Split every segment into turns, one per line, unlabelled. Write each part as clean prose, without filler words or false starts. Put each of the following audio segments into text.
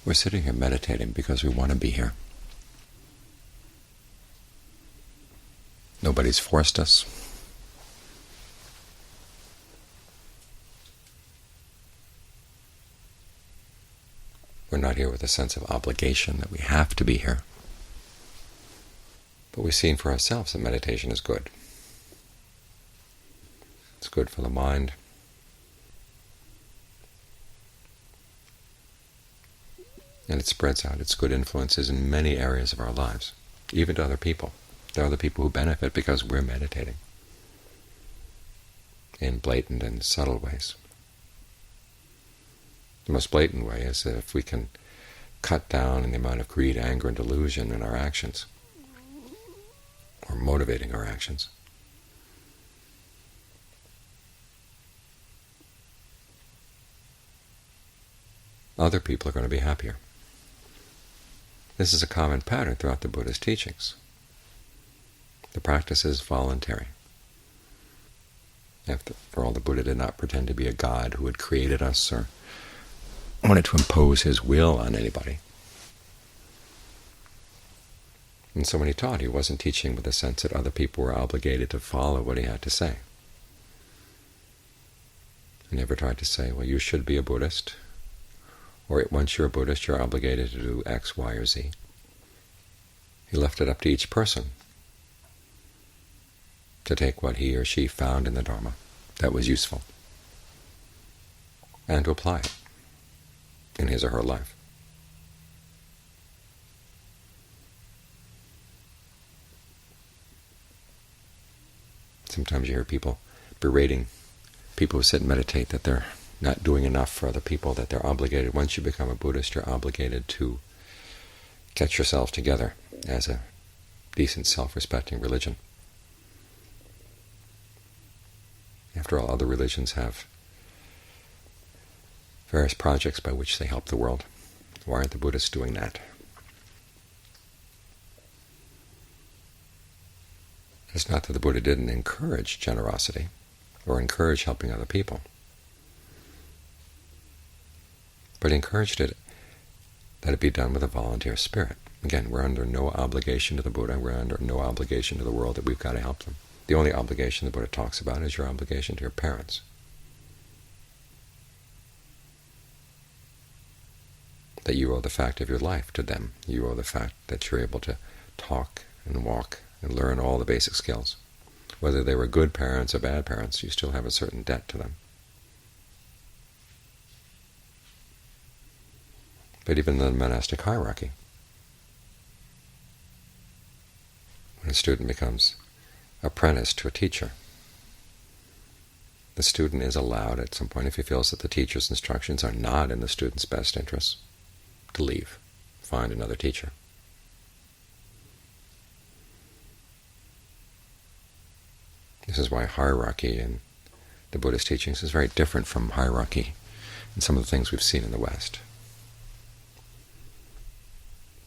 We're sitting here meditating because we want to be here. Nobody's forced us. We're not here with a sense of obligation that we have to be here. But we've seen for ourselves that meditation is good. It's good for the mind. And it spreads out its good influences in many areas of our lives, even to other people. There are other people who benefit because we're meditating in blatant and subtle ways. The most blatant way is that if we can cut down in the amount of greed, anger, and delusion in our actions, or motivating our actions, other people are going to be happier. This is a common pattern throughout the Buddha's teachings. The practice is voluntary. After all, the Buddha did not pretend to be a god who had created us or wanted to impose his will on anybody. And so when he taught, he wasn't teaching with the sense that other people were obligated to follow what he had to say. He never tried to say, well, you should be a Buddhist, or once you're a Buddhist, you're obligated to do X, Y, or Z. He left it up to each person to take what he or she found in the Dhamma that was useful and to apply it in his or her life. Sometimes you hear people berating people who sit and meditate that they're not doing enough for other people, that they're obligated. Once you become a Buddhist, you're obligated to get yourself together as a decent, self-respecting religion. After all, other religions have various projects by which they help the world. Why aren't the Buddhists doing that? It's not that the Buddha didn't encourage generosity or encourage helping other people, but he encouraged it that it be done with a volunteer spirit. Again, we're under no obligation to the Buddha, we're under no obligation to the world that we've got to help them. The only obligation the Buddha talks about is your obligation to your parents. That you owe the fact of your life to them. You owe the fact that you're able to talk and walk and learn all the basic skills. Whether they were good parents or bad parents, you still have a certain debt to them. But even in the monastic hierarchy, when a student becomes apprenticed to a teacher, the student is allowed at some point, if he feels that the teacher's instructions are not in the student's best interests, to leave, find another teacher. This is why hierarchy in the Buddhist teachings is very different from hierarchy in some of the things we've seen in the West.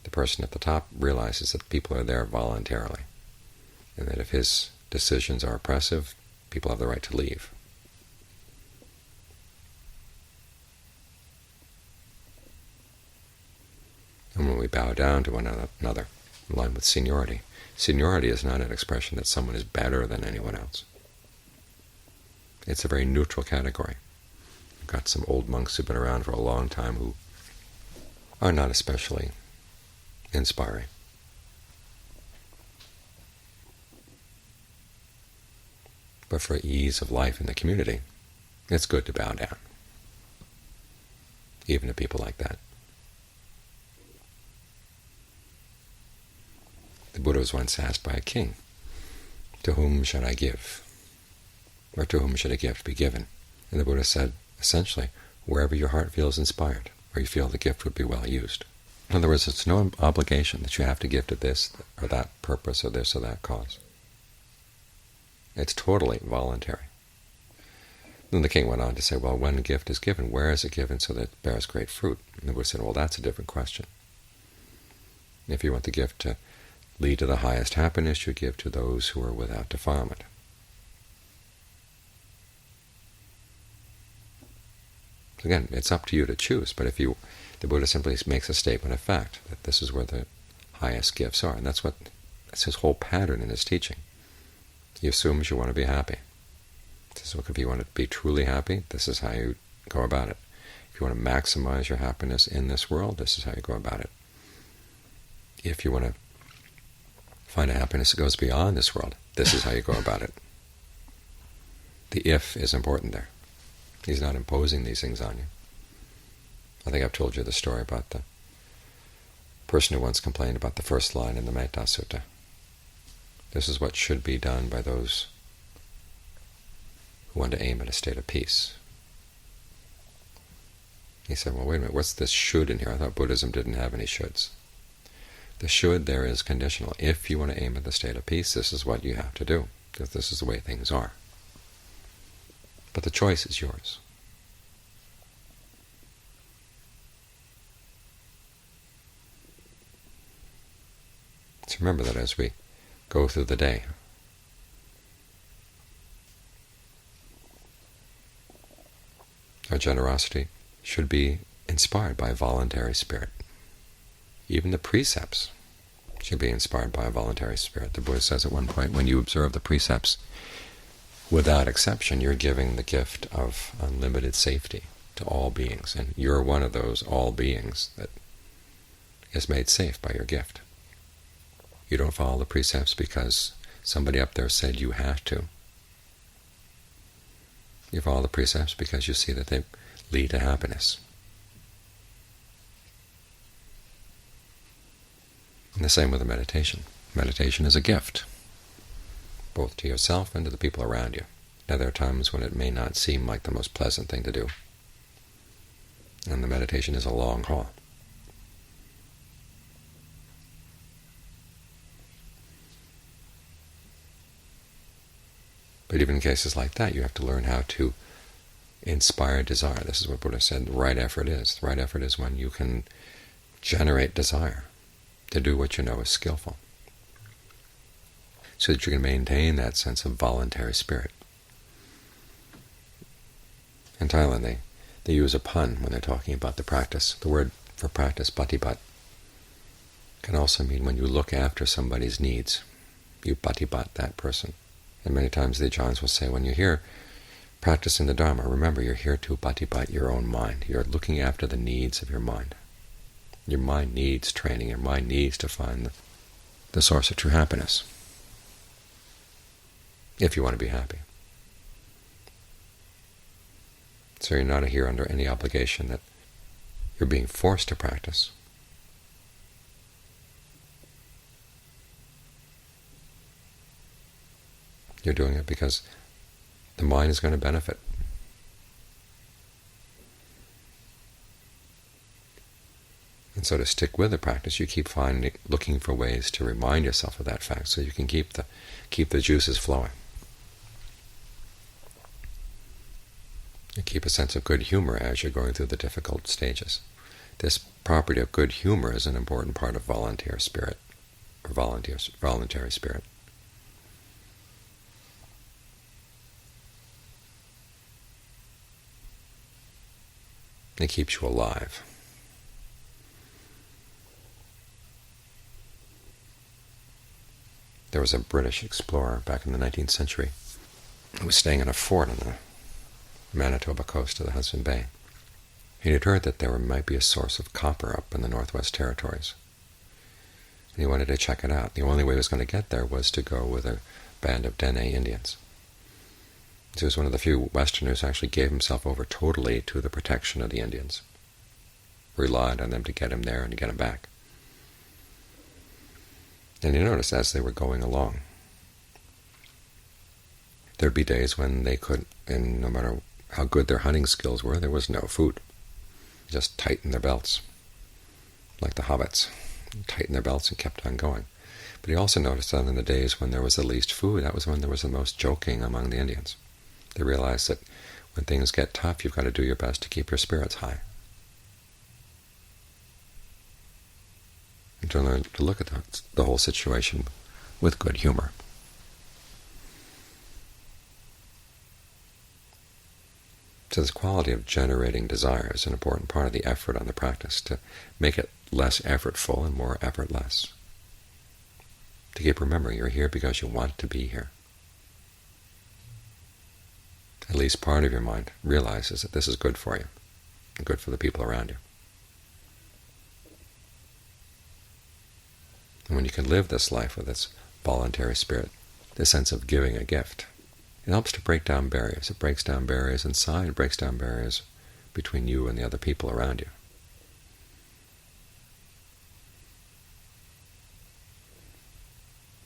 The person at the top realizes that people are there voluntarily, and that if his decisions are oppressive, people have the right to leave. And when we bow down to one another, in line with seniority, seniority is not an expression that someone is better than anyone else. It's a very neutral category. We've got some old monks who've been around for a long time who are not especially inspiring. But for ease of life in the community, it's good to bow down, even to people like that. The Buddha was once asked by a king, to whom should I give? Or to whom should a gift be given? And the Buddha said, essentially, wherever your heart feels inspired, or you feel the gift would be well used. In other words, it's no obligation that you have to give to this or that purpose or this or that cause. It's totally voluntary. Then the king went on to say, well, when a gift is given, where is it given so that it bears great fruit? And the Buddha said, well, that's a different question. If you want the gift to lead to the highest happiness, you give to those who are without defilement. Again, it's up to you to choose, but the Buddha simply makes a statement of fact, that this is where the highest gifts are, and that's his whole pattern in his teaching. He assumes you want to be happy. So if you want to be truly happy, this is how you go about it. If you want to maximize your happiness in this world, this is how you go about it. If you want to find a happiness that goes beyond this world, this is how you go about it. The if is important there. He's not imposing these things on you. I think I've told you the story about the person who once complained about the first line in the Metta Sutta. This is what should be done by those who want to aim at a state of peace. He said, well, wait a minute, what's this should in here? I thought Buddhism didn't have any shoulds. The should there is conditional. If you want to aim at the state of peace, this is what you have to do, because this is the way things are. But the choice is yours. So remember that as we go through the day, our generosity should be inspired by a voluntary spirit. Even the precepts should be inspired by a voluntary spirit. The Buddha says at one point, when you observe the precepts without exception, you're giving the gift of unlimited safety to all beings, and you're one of those all beings that is made safe by your gift. You don't follow the precepts because somebody up there said you have to. You follow the precepts because you see that they lead to happiness. And the same with the meditation. Meditation is a gift, both to yourself and to the people around you. Now there are times when it may not seem like the most pleasant thing to do, and the meditation is a long haul. But even in cases like that, you have to learn how to inspire desire. This is what Buddha said the right effort is. The right effort is when you can generate desire to do what you know is skillful, so that you can maintain that sense of voluntary spirit. In Thailand, they use a pun when they're talking about the practice. The word for practice, patipat, can also mean when you look after somebody's needs. You patipat that person. And many times the acharyas will say, when you're here practicing the Dhamma, remember you're here to patipat your own mind. You're looking after the needs of your mind. Your mind needs training. Your mind needs to find the source of true happiness, if you want to be happy. So you're not here under any obligation that you're being forced to practice. You're doing it because the mind is going to benefit. And so to stick with the practice, you keep looking for ways to remind yourself of that fact, so you can keep the juices flowing. You keep a sense of good humor as you're going through the difficult stages. This property of good humor is an important part of voluntary spirit. It keeps you alive. There was a British explorer back in the 19th century who was staying in a fort on the Manitoba coast of the Hudson Bay. He had heard that there might be a source of copper up in the Northwest Territories, and he wanted to check it out. The only way he was going to get there was to go with a band of Dene Indians. He was one of the few Westerners who actually gave himself over totally to the protection of the Indians, relied on them to get him there and to get him back. And he noticed as they were going along, there'd be days when they could, and no matter how good their hunting skills were, there was no food. Just tightened their belts, like the hobbits, tightened their belts and kept on going. But he also noticed that in the days when there was the least food, that was when there was the most joking among the Indians. They realized that when things get tough, you've got to do your best to keep your spirits high, and to learn to look at the whole situation with good humor. So this quality of generating desire is an important part of the effort on the practice, to make it less effortful and more effortless. To keep remembering you're here because you want to be here. At least part of your mind realizes that this is good for you, and good for the people around you. And when you can live this life with this voluntary spirit, this sense of giving a gift, it helps to break down barriers. It breaks down barriers inside, it breaks down barriers between you and the other people around you.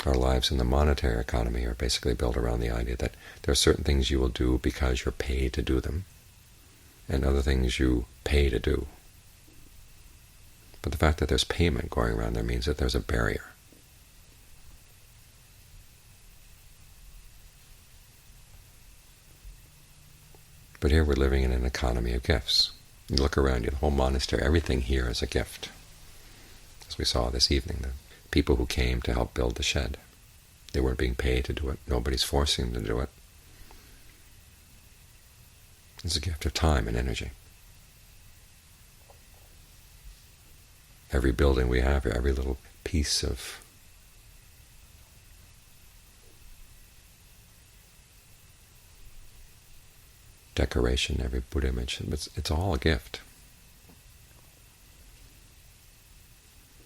Our lives in the monetary economy are basically built around the idea that there are certain things you will do because you're paid to do them, and other things you pay to do. But the fact that there's payment going around there means that there's a barrier. But here we're living in an economy of gifts. You look around you, the whole monastery, everything here is a gift. As we saw this evening, the people who came to help build the shed, they weren't being paid to do it. Nobody's forcing them to do it. It's a gift of time and energy. Every building we have, every little piece of decoration, every Buddha image, it's all a gift.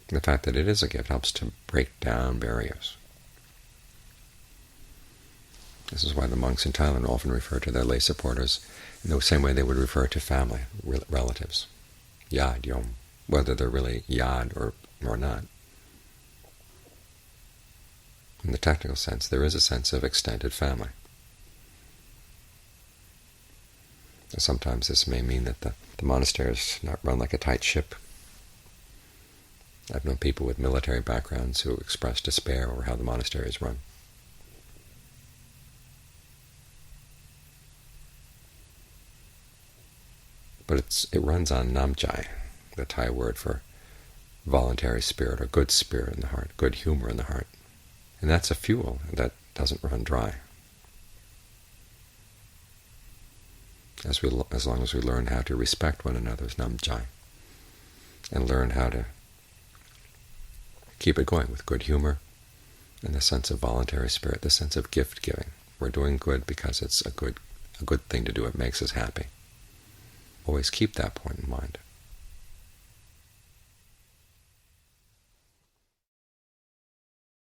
The fact that it is a gift helps to break down barriers. This is why the monks in Thailand often refer to their lay supporters in the same way they would refer to family, relatives, yad, yom, whether they're really yad or not. In the technical sense, there is a sense of extended family. Sometimes this may mean that the monastery is not run like a tight ship. I've known people with military backgrounds who express despair over how the monastery is run. But it runs on namjai, the Thai word for voluntary spirit or good spirit in the heart, good humor in the heart. And that's a fuel that doesn't run dry. As long as we learn how to respect one another's namjai and learn how to keep it going with good humor and the sense of voluntary spirit, the sense of gift-giving. We're doing good because it's a good thing to do. It makes us happy. Always keep that point in mind.